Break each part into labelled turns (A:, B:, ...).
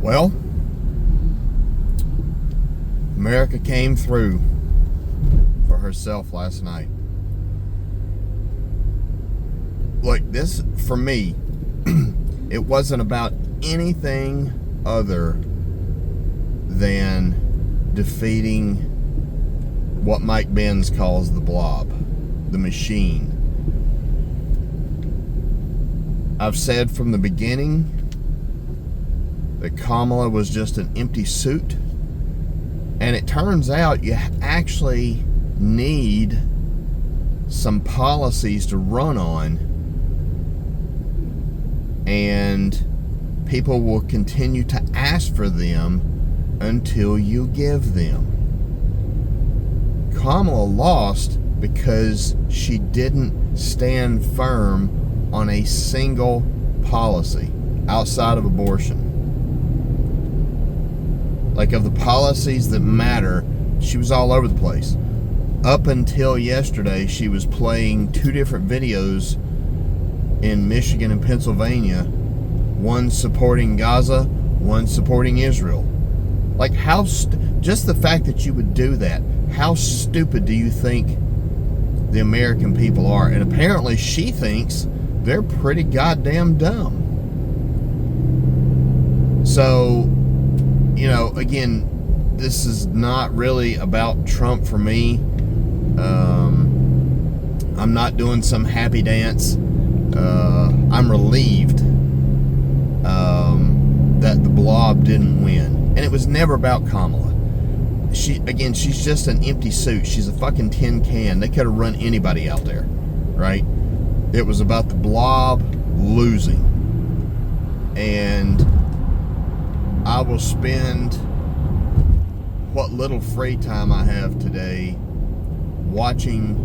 A: Well, America came through for herself last night. Look, this, for me, it wasn't about anything other than defeating what Mike Benz calls the blob, the machine. I've said from the beginning that Kamala was just an empty suit, and it turns out you actually need some policies to run on, and people will continue to ask for them until you give them. Kamala lost because she didn't stand firm on a single policy outside of abortion. Like, of the policies that matter, she was all over the place. Up until yesterday, she was playing two different videos in Michigan and Pennsylvania, one supporting Gaza, one supporting Israel. Like, just the fact that you would do that, how stupid do you think the American people are? And apparently she thinks they're pretty goddamn dumb. So, you know, again, this is not really about Trump for me. I'm not doing some happy dance. I'm relieved that the blob didn't win. And it was never about Kamala. She's just an empty suit. She's a fucking tin can. They could have run anybody out there, right? It was about the blob losing. And I will spend what little free time I have today watching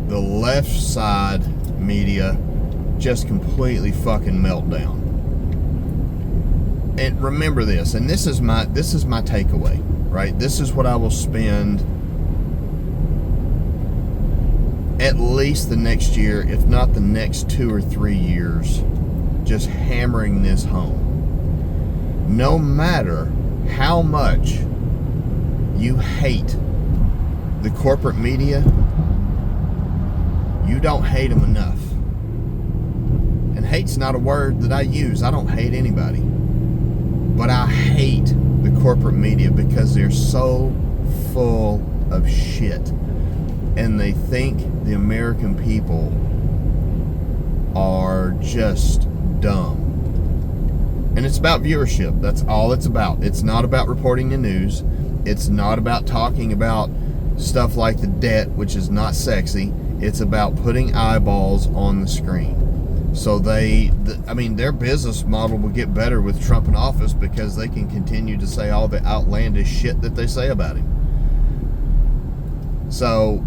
A: the left side media just completely fucking melt down. And remember this, and this is my takeaway, right? This is what I will spend at least the next year, if not the next 2 or 3 years, just hammering this home. No matter how much you hate the corporate media, you don't hate them enough. And hate's not a word that I use. I don't hate anybody. But I hate the corporate media because they're so full of shit. And they think the American people are just dumb. And it's about viewership. That's all it's about. It's not about reporting the news. It's not about talking about stuff like the debt, which is not sexy. It's about putting eyeballs on the screen. So their business model will get better with Trump in office because they can continue to say all the outlandish shit that they say about him. So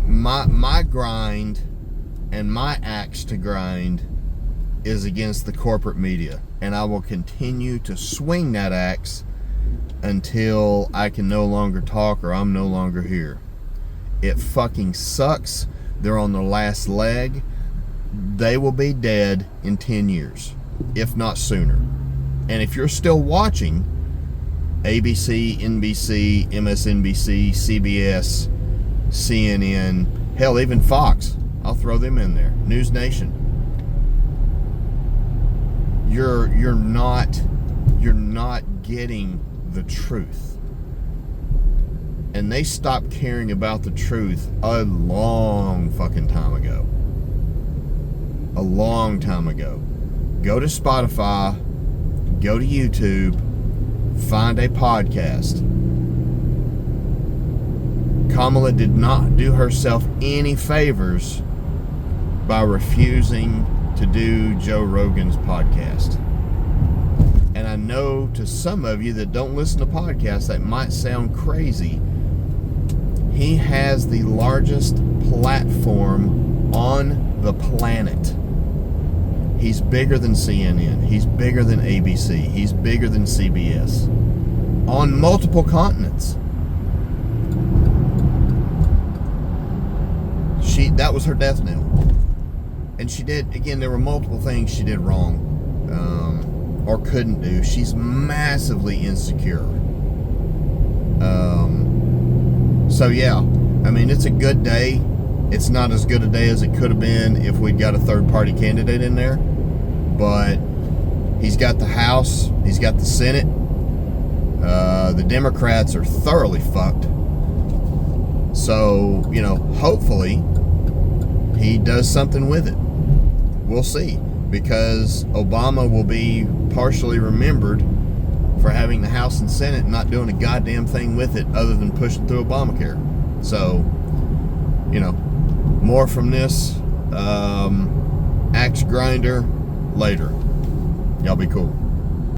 A: my grind and my axe to grind is against the corporate media, and I will continue to swing that axe until I can no longer talk or I'm no longer here. It fucking sucks. They're on their last leg. They will be dead in 10 years, if not sooner. And if you're still watching ABC, NBC, MSNBC, CBS, CNN, hell, even Fox, I'll throw them in there, News Nation, you're not getting the truth. And they stopped caring about the truth a long fucking time ago. A long time ago. Go to Spotify, go to YouTube, find a podcast. Kamala did not do herself any favors by refusing to do Joe Rogan's podcast. And I know to some of you that don't listen to podcasts, that might sound crazy. He has the largest platform on the planet. He's bigger than CNN. He's bigger than ABC. He's bigger than CBS. On multiple continents. That was her death knell. And she did, again, there were multiple things she did wrong. or couldn't do. She's massively insecure. So yeah, I mean, it's a good day. It's not as good a day as it could have been if we'd got a third-party candidate in there. But he's got the House. He's got the Senate. The Democrats are thoroughly fucked. So, you know, hopefully he does something with it. We'll see. Because Obama will be partially remembered for having the House and Senate and not doing a goddamn thing with it other than pushing through Obamacare. So, you know, more from this axe grinder later. Y'all be cool.